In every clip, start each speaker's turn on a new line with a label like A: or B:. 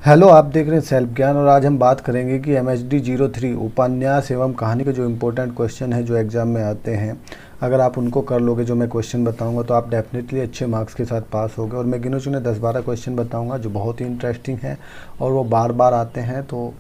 A: Hello, आप देख रहे हैं सेल्फ ज्ञान और आज हम बात करेंगे कि MHD03 उपन्यास एवं कहानी के जो इम्पोर्टेंट क्वेश्चन हैं जो एग्ज़ाम में आते हैं, अगर आप उनको कर लोगे जो मैं क्वेश्चन बताऊंगा तो आप डेफिनेटली अच्छे मार्क्स के साथ पास होगे। और मैं गिने चुने 10-12 क्वेश्चन बताऊंगा जो बहुत ही इंटरेस्टिंग हैं और वो बार बार आते हैं, तो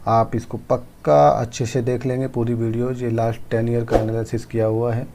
A: आप इसको पक्का अच्छे से देख लेंगे पूरी वीडियो। ये लास्ट 10 ईयर का एनालिसिस किया हुआ है।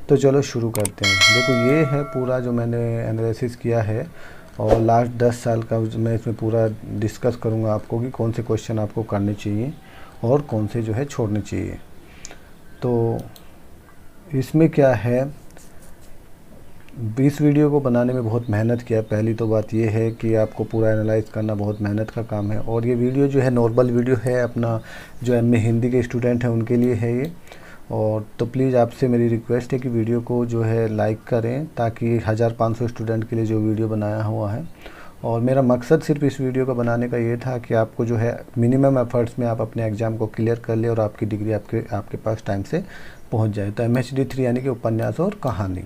A: तो चलो शुरू करते हैं। देखो, ये है पूरा जो मैंने एनालिसिस किया है और लास्ट 10 साल का मैं इसमें पूरा डिस्कस करूंगा आपको कि कौन से क्वेश्चन आपको करने चाहिए और कौन से जो है छोड़ने चाहिए। तो इसमें क्या है, इस वीडियो को बनाने में बहुत मेहनत किया। पहली तो बात ये है कि आपको पूरा एनालाइज करना बहुत मेहनत का काम है और ये वीडियो जो है नॉर्मल वीडियो है, अपना जो MA हिंदी के स्टूडेंट हैं उनके लिए है ये। और तो प्लीज़ आपसे मेरी रिक्वेस्ट है कि वीडियो को जो है लाइक करें ताकि 1500 स्टूडेंट के लिए जो वीडियो बनाया हुआ है। और मेरा मकसद सिर्फ इस वीडियो का बनाने का ये था कि आपको जो है मिनिमम एफर्ट्स में आप अपने एग्ज़ाम को क्लियर कर ले और आपकी डिग्री आपके पास टाइम से पहुंच जाए। तो MHD3 यानी कि उपन्यास और कहानी,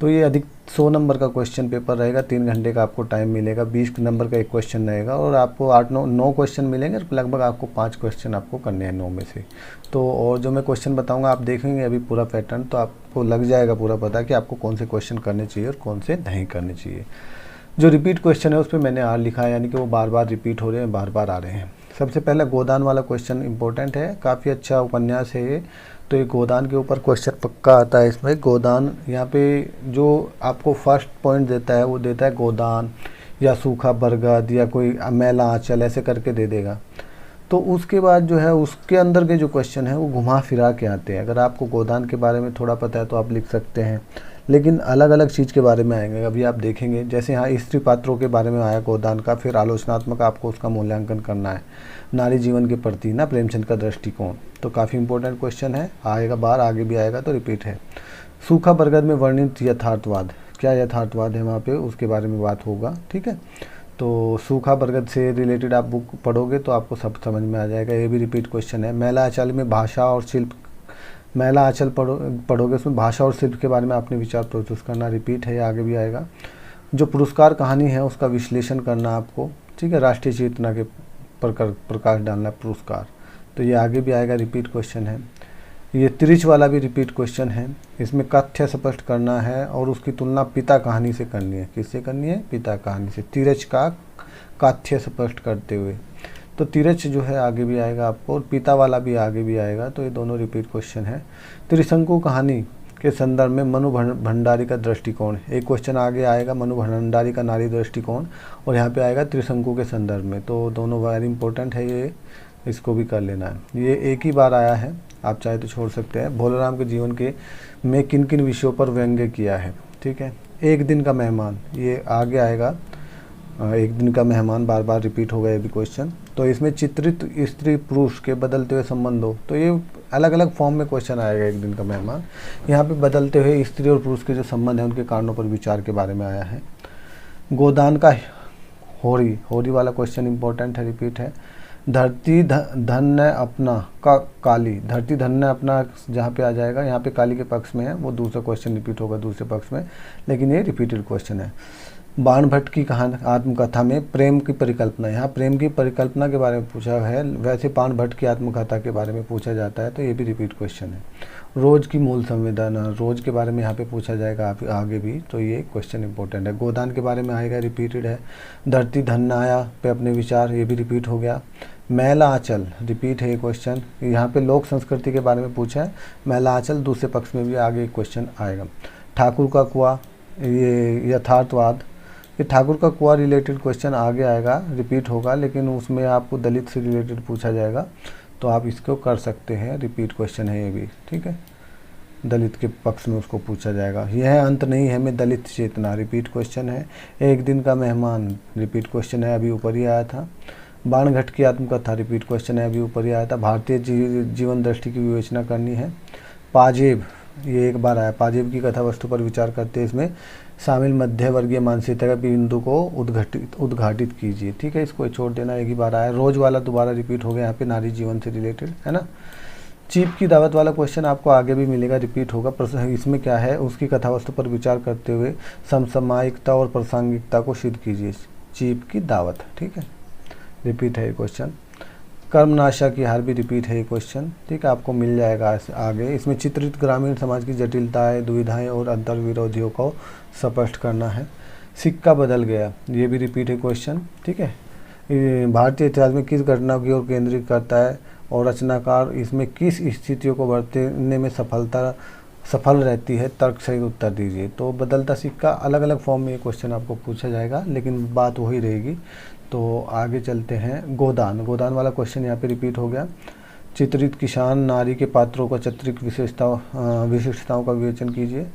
A: तो ये अधिक 100 नंबर का क्वेश्चन पेपर रहेगा। 3 घंटे का आपको टाइम मिलेगा। 20 नंबर का एक क्वेश्चन रहेगा और आपको 8-9 क्वेश्चन मिलेंगे। लगभग आपको 5 क्वेश्चन आपको करने हैं 9 में से। तो और जो मैं क्वेश्चन बताऊंगा आप देखेंगे अभी पूरा पैटर्न, तो आपको लग जाएगा पूरा पता कि आपको कौन से क्वेश्चन करने चाहिए और कौन से नहीं करने चाहिए। जो रिपीट क्वेश्चन है उस पर मैंने आर लिखा है, यानी कि वो बार बार रिपीट हो रहे हैं, बार बार आ रहे हैं। सबसे पहला गोदान वाला क्वेश्चन इंपॉर्टेंट है, काफ़ी अच्छा उपन्यास है ये। तो ये गोदान के ऊपर क्वेश्चन पक्का आता है इसमें। गोदान यहाँ पे जो आपको फर्स्ट पॉइंट देता है वो देता है गोदान या सूखा बरगद या कोई मैला आंचल ऐसे करके दे देगा। तो उसके बाद जो है उसके अंदर के जो क्वेश्चन है वो घुमा फिरा के आते हैं। अगर आपको गोदान के बारे में थोड़ा पता है तो आप लिख सकते हैं, लेकिन अलग अलग चीज़ के बारे में आएंगे। अभी आप देखेंगे जैसे यहाँ स्त्री पात्रों के बारे में आया गोदान का, फिर आलोचनात्मक आपको उसका मूल्यांकन करना है। नारी जीवन के प्रति ना प्रेमचंद का दृष्टिकोण, तो काफ़ी इंपॉर्टेंट क्वेश्चन है, आएगा बार, आगे भी आएगा तो रिपीट है। सूखा बरगद में वर्णित यथार्थवाद, क्या यथार्थवाद है वहाँ पे, उसके बारे में बात होगा। ठीक है, तो सूखा बरगद से रिलेटेड आप बुक पढ़ोगे तो आपको सब समझ में आ जाएगा। ये भी रिपीट क्वेश्चन है। मैला आंचल में भाषा और शिल्प, मैला आंचल पढ़ोगे उसमें भाषा और शिल्प के बारे में आपने विचार प्रस्तुत करना, रिपीट है, आगे भी आएगा। जो पुरस्कार कहानी है उसका विश्लेषण करना आपको, ठीक है, राष्ट्रीय चेतना के प्रकाश डालना पुरस्कार, तो ये आगे भी आएगा, रिपीट क्वेश्चन है। ये तिरछ वाला भी रिपीट क्वेश्चन है। इसमें कथ्य स्पष्ट करना है और उसकी तुलना पिता कहानी से करनी है। किससे करनी है? पिता कहानी से। तिरछ का कथ्य स्पष्ट करते हुए, तो तिरछ जो है आगे भी आएगा आपको और पिता वाला भी आगे भी आएगा, तो ये दोनों रिपीट क्वेश्चन है। त्रिशंकु कहानी के संदर्भ में मनु भंडारी का दृष्टिकोण, एक क्वेश्चन आगे आएगा मनु भंडारी का नारी दृष्टिकोण और यहाँ पे आएगा त्रिशंकु के संदर्भ में, तो दोनों वेरी इंपॉर्टेंट है, ये इसको भी कर लेना है। ये एक ही बार आया है, आप चाहे तो छोड़ सकते हैं। भोलाराम के जीवन के में किन किन विषयों पर व्यंग्य किया है, ठीक है। एक दिन का मेहमान, ये आगे आएगा, एक दिन का मेहमान बार बार रिपीट होगा ये भी क्वेश्चन। तो इसमें चित्रित स्त्री पुरुष के बदलते हुए संबंधों, तो ये अलग अलग फॉर्म में क्वेश्चन आएगा। एक दिन का मेहमान, यहाँ पे बदलते हुए स्त्री और पुरुष के जो संबंध है उनके कारणों पर विचार के बारे में आया है। गोदान का होरी, होरी वाला क्वेश्चन इंपॉर्टेंट है, रिपीट है। धरती धन्य अपना का काली, धरती धन्य अपना जहाँ पे आ जाएगा, यहाँ पे काली के पक्ष में है, वो दूसरा क्वेश्चन रिपीट होगा दूसरे पक्ष में, लेकिन ये रिपीटेड क्वेश्चन है। बाणभट्ट की कहानी आत्मकथा में प्रेम की परिकल्पना, यहाँ प्रेम की परिकल्पना के बारे में पूछा है, वैसे बाणभट्ट की आत्मकथा के बारे में पूछा जाता है, तो ये भी रिपीट क्वेश्चन है। रोज की मूल संवेदना, रोज के बारे में यहाँ पे पूछा जाएगा आगे भी, तो ये क्वेश्चन इंपॉर्टेंट है। गोदान के बारे में आएगा, रिपीटेड है। धरती धन्य आया पे अपने विचार, ये भी रिपीट हो गया। मैला आंचल रिपीट है ये क्वेश्चन, यहाँ पे लोक संस्कृति के बारे में पूछा है। मैला आंचल दूसरे पक्ष में भी आगे क्वेश्चन आएगा। ठाकुर का कुआं, ये यथार्थवाद, ये ठाकुर का कुआं रिलेटेड क्वेश्चन आगे आएगा, रिपीट होगा, लेकिन उसमें आपको दलित से रिलेटेड पूछा जाएगा, तो आप इसको कर सकते हैं, रिपीट क्वेश्चन है ये भी, ठीक है। दलित के पक्ष में उसको पूछा जाएगा। यह अंत नहीं है में दलित चेतना, रिपीट क्वेश्चन है। एक दिन का मेहमान, रिपीट क्वेश्चन है, अभी ऊपर ही आया था। बाणभट्ट की आत्मकथा, रिपीट क्वेश्चन है, अभी ऊपर ही आया था। भारतीय जीवन दृष्टि की विवेचना करनी है। पाजेब, ये एक बार आया। पाजेब की कथा वस्तु पर विचार करते इसमें शामिल मध्य वर्गीय मानसिकता के बिंदु को उद्घाटित कीजिए, ठीक है, इसको छोड़ देना, एक ही बार आया। रोज वाला दोबारा रिपीट हो गया, यहाँ पे नारी जीवन से रिलेटेड है ना। चीप की दावत वाला क्वेश्चन आपको आगे भी मिलेगा, रिपीट होगा। इसमें क्या है, उसकी कथा वस्तु पर विचार करते हुए समसामयिकता और प्रासंगिकता को सिद्ध कीजिए। चीप की दावत, ठीक है। रिपीट है ये क्वेश्चन। कर्मनाशक हार भी रिपीट है ये क्वेश्चन, ठीक है, आपको मिल जाएगा आगे। इसमें चित्रित ग्रामीण समाज की जटिलताएं, दुविधाएं और अंतर विरोधियों को स्पष्ट करना है। सिक्का बदल गया, ये भी रिपीट है क्वेश्चन, ठीक है। ये भारतीय इतिहास में किस घटना की ओर केंद्रित करता है और रचनाकार इसमें किस स्थितियों को बरतने में सफल रहती है, तर्क सहित उत्तर दीजिए। तो बदलता सिक्का अलग अलग फॉर्म में ये क्वेश्चन आपको पूछा जाएगा, लेकिन बात वही रहेगी। तो आगे चलते हैं। गोदान वाला क्वेश्चन यहाँ पे रिपीट हो गया। चित्रित किसान नारी के पात्रों का चित्रित विशेषताओं का विवेचन कीजिए।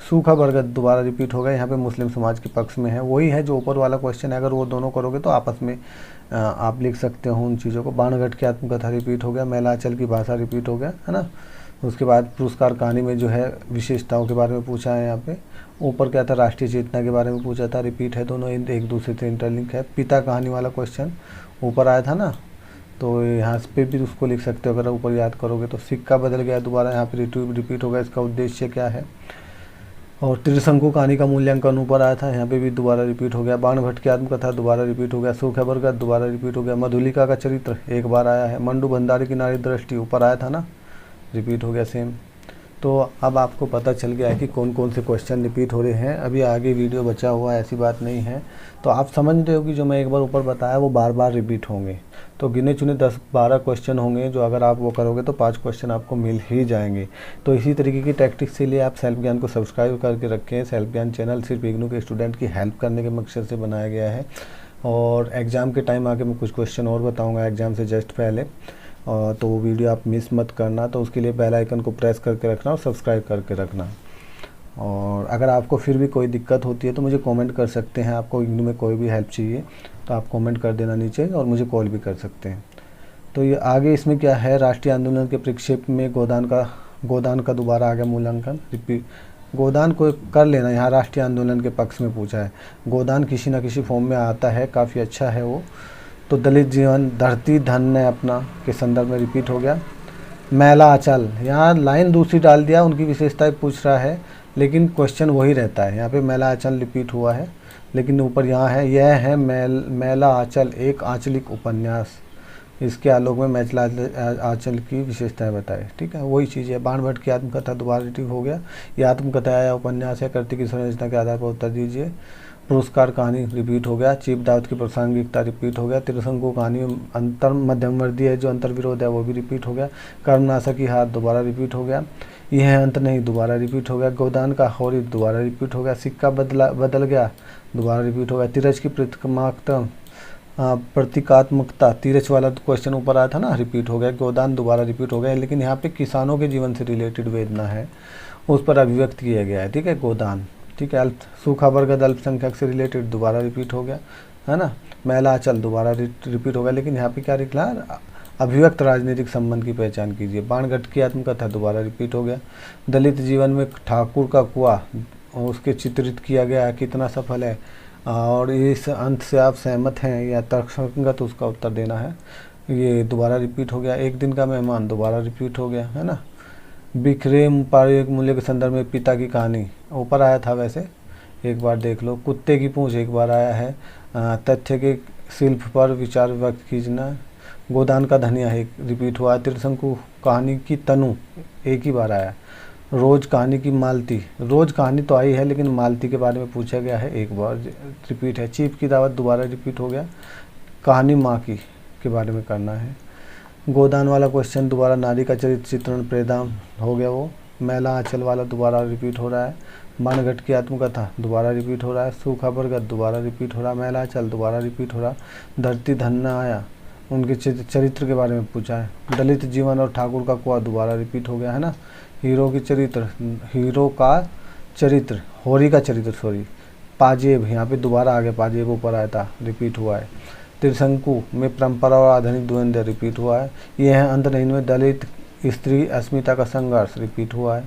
A: सूखा बरगद दोबारा रिपीट हो गया, यहाँ पे मुस्लिम समाज के पक्ष में है, वही है जो ऊपर वाला क्वेश्चन है। अगर वो दोनों करोगे तो आपस में आप लिख सकते हो उन चीज़ों को। बाणगढ़ की आत्मकथा रिपीट हो गया। मैलांचल की भाषा रिपीट हो गया, है ना। उसके बाद पुरस्कार कहानी में जो है विशेषताओं के बारे में पूछा है। यहाँ पे ऊपर क्या था, राष्ट्रीय चेतना के बारे में पूछा था, रिपीट है, दोनों एक दूसरे से इंटरलिंक है। पिता कहानी वाला क्वेश्चन ऊपर आया था ना, तो यहाँ पे भी उसको लिख सकते हो अगर ऊपर याद करोगे तो। सिक्का बदल गया दोबारा यहाँ पे रिपीट होगा, इसका उद्देश्य क्या है। और त्रिशंकु कहानी का मूल्यांकन ऊपर आया था, यहाँ पे भी दोबारा रिपीट हो गया। बाणभट्ट की आत्मकथा दोबारा रिपीट हो गया। सूखा बरगद दोबारा रिपीट हो गया। मधुलिका का चरित्र एक बार आया है। मंडू भंडारी की नारी दृष्टि ऊपर आया था ना, रिपीट हो गया सेम। तो अब आपको पता चल गया है कि कौन कौन से क्वेश्चन रिपीट हो रहे हैं। अभी आगे वीडियो बचा हुआ है, ऐसी बात नहीं है। तो आप समझ रहे हो कि जो मैं एक बार ऊपर बताया वो बार बार रिपीट होंगे। तो गिने चुने 10-12 क्वेश्चन होंगे जो अगर आप वो करोगे तो 5 क्वेश्चन आपको मिल ही जाएंगे। तो इसी तरीके की टैक्टिक्स के लिए आप सेल्फ ज्ञान को सब्सक्राइब करके रखें। सेल्फ ज्ञान चैनल सिर्फ इग्नू के स्टूडेंट की हेल्प करने के मकसद से बनाया गया है। और एग्ज़ाम के टाइम आके मैं कुछ क्वेश्चन और बताऊँगा एग्ज़ाम से जस्ट पहले, तो वो वीडियो आप मिस मत करना। तो उसके लिए बेल आइकन को प्रेस करके रखना और सब्सक्राइब करके रखना। और अगर आपको फिर भी कोई दिक्कत होती है तो मुझे कमेंट कर सकते हैं। आपको इग्नू में कोई भी हेल्प चाहिए तो आप कमेंट कर देना नीचे, और मुझे कॉल भी कर सकते हैं। तो ये आगे इसमें क्या है, राष्ट्रीय आंदोलन के परिप्रेक्ष्य में गोदान का दोबारा आ गया मूल्यांकन। गोदान को कर लेना, यहाँ राष्ट्रीय आंदोलन के पक्ष में पूछा है। गोदान किसी न किसी फॉर्म में आता है, काफ़ी अच्छा है वो। तो दलित जीवन धरती धन्य अपना के संदर्भ में रिपीट हो गया। मैला आंचल, यहाँ लाइन दूसरी डाल दिया, उनकी विशेषताएं पूछ रहा है, लेकिन क्वेश्चन वही रहता है। यहाँ पे मैला आंचल रिपीट हुआ है, लेकिन ऊपर यहाँ है, यह है मैला आंचल एक आंचलिक उपन्यास, इसके आलोक में मैला आंचल की विशेषताएं बताए, ठीक है, वही चीज़ है। बाणभट्ट की आत्मकथा दोबारा रिपीट हो गया। ये आत्मकथा या उपन्यास है, कृति की संरचना के आधार पर उत्तर दीजिए। पुरस्कार कहानी रिपीट हो गया। चीप दावत की प्रासंगिकता रिपीट हो गया। त्रिशंकु कहानी अंतर मध्यमवर्ती है, जो अंतर विरोध है वो भी रिपीट हो गया। कर्मनाशक की हार दोबारा रिपीट हो गया। यह अंत नहीं दोबारा रिपीट हो गया। गोदान का होरी दोबारा रिपीट हो गया। सिक्का बदल गया दोबारा रिपीट हो गया। तीरज की प्रतीकात्मकता, तीरज वाला क्वेश्चन ऊपर आया था ना, रिपीट हो गया। गोदान दोबारा रिपीट हो गया, लेकिन यहाँ पे किसानों के जीवन से रिलेटेड वेदना है, उस पर अभिव्यक्त किया गया है, ठीक है, गोदान, ठीक है। सूखा बरगद अल्पसंख्यक से रिलेटेड दोबारा रिपीट हो गया, है ना। मैला आंचल दोबारा रिपीट हो गया, लेकिन यहाँ पे क्या निकला, अभिव्यक्त राजनीतिक संबंध की पहचान कीजिए। बाणगढ़ की आत्मकथा दोबारा रिपीट हो गया। दलित जीवन में ठाकुर का कुआं, उसके चित्रित किया गया, कितना सफल है, और इस अंत से आप सहमत हैं या तर्कसंगत, उसका उत्तर देना है। ये दोबारा रिपीट हो गया। एक दिन का मेहमान दोबारा रिपीट हो गया, है ना। बिखरे पारिवारिक मूल्य के संदर्भ में पिता की कहानी ऊपर आया था, वैसे एक बार देख लो। कुत्ते की पूंछ एक बार आया है। तथ्य के शिल्प पर विचार व्यक्त कीजना। गोदान का धनिया एक रिपीट हुआ। त्रिशंकु कहानी की तनु एक ही बार आया। रोज कहानी की मालती, रोज कहानी तो आई है लेकिन मालती के बारे में पूछा गया है, एक बार रिपीट है। चीफ की दावत दोबारा रिपीट हो गया। कहानी माँ की के बारे में करना है। गोदान वाला क्वेश्चन दोबारा नारी का चरित्र चित्रण प्रेदान हो गया वो। मैला आंचल वाला दोबारा रिपीट हो रहा है। बाणगढ़ की आत्मकथा दोबारा रिपीट हो रहा है। सूखा बरगद दोबारा रिपीट हो रहा है। मैला आंचल दोबारा रिपीट हो रहा है। धरती धन्य आया, उनके चरित्र के बारे में पूछा है। दलित जीवन और ठाकुर का कुआं दोबारा रिपीट हो गया, है ना। हीरो का चरित्र, होरी का चरित्र, सॉरी, पाजेब यहाँ पे दोबारा आ गया, पाजेब ऊपर आया था, रिपीट हुआ है। त्रिशंकु में परंपरा और आधुनिक द्वंद्व रिपीट हुआ है। यह है अंतहीन में दलित स्त्री अस्मिता का संघर्ष रिपीट हुआ है।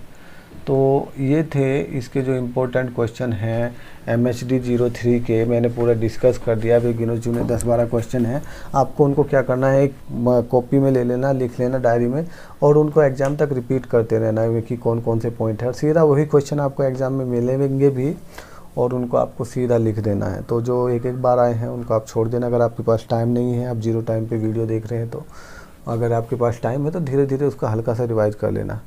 A: तो ये थे इसके जो इम्पोर्टेंट क्वेश्चन हैं MHD 03 के, मैंने पूरा डिस्कस कर दिया। अभी गिनो चुने 10-12 क्वेश्चन हैं। आपको उनको क्या करना है, एक कॉपी में ले लेना, लिख लेना डायरी में, और उनको एग्ज़ाम तक रिपीट करते रहना है कि कौन कौन से पॉइंट है। सीधा वही क्वेश्चन आपको एग्ज़ाम में मिलेंगे भी, और उनको आपको सीधा लिख देना है। तो जो एक एक बार आए हैं उनको आप छोड़ देना। अगर आपके पास टाइम नहीं है, आप जीरो टाइम पे वीडियो देख रहे हैं, तो अगर आपके पास टाइम है तो धीरे धीरे उसका हल्का सा रिवाइज कर लेना।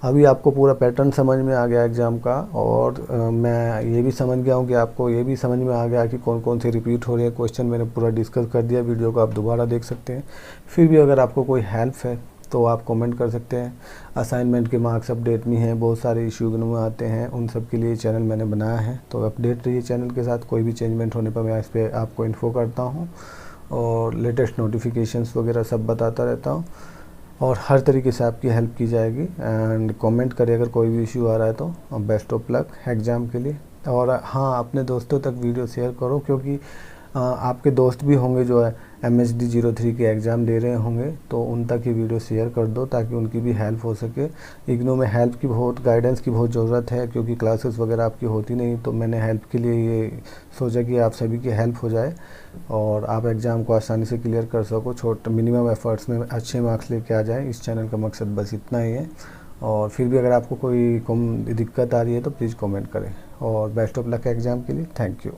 A: अभी आपको पूरा पैटर्न समझ में आ गया एग्ज़ाम का, और मैं ये भी समझ गया हूँ कि आपको ये भी समझ में आ गया कि कौन कौन से रिपीट हो रहे हैं क्वेश्चन। मैंने पूरा डिस्कस कर दिया, वीडियो को आप दोबारा देख सकते हैं। फिर भी अगर आपको कोई हेल्प है तो आप कमेंट कर सकते हैं। असाइनमेंट के मार्क्स अपडेट नहीं हैं, बहुत सारे इशू में आते हैं, उन सब के लिए चैनल मैंने बनाया है। तो अपडेट रहिए चैनल के साथ, कोई भी चेंजमेंट होने पर मैं इस पर आपको इन्फो करता हूँ और लेटेस्ट नोटिफिकेशंस वगैरह सब बताता रहता हूँ, और हर तरीके से आपकी हेल्प की जाएगी। एंड कमेंट करिए अगर कोई भी इशू आ रहा है तो। बेस्ट ऑफ लक एग्ज़ाम के लिए। और हाँ, अपने दोस्तों तक वीडियो शेयर करो, क्योंकि आपके दोस्त भी होंगे जो है MHD 03 के एग्ज़ाम दे रहे होंगे, तो उन तक ये वीडियो शेयर कर दो ताकि उनकी भी हेल्प हो सके। इग्नू में हेल्प की बहुत, गाइडेंस की बहुत ज़रूरत है, क्योंकि क्लासेस वगैरह आपकी होती नहीं। तो मैंने हेल्प के लिए ये सोचा कि आप सभी की हेल्प हो जाए और आप एग्ज़ाम को आसानी से क्लियर कर सको, छोटे मिनिमम एफर्ट्स में अच्छे मार्क्स लेके आ जाए। इस चैनल का मकसद बस इतना ही है। और फिर भी अगर आपको कोई दिक्कत आ रही है तो प्लीज़ कमेंट करें। और बेस्ट ऑफ लक एग्ज़ाम के लिए। Thank you.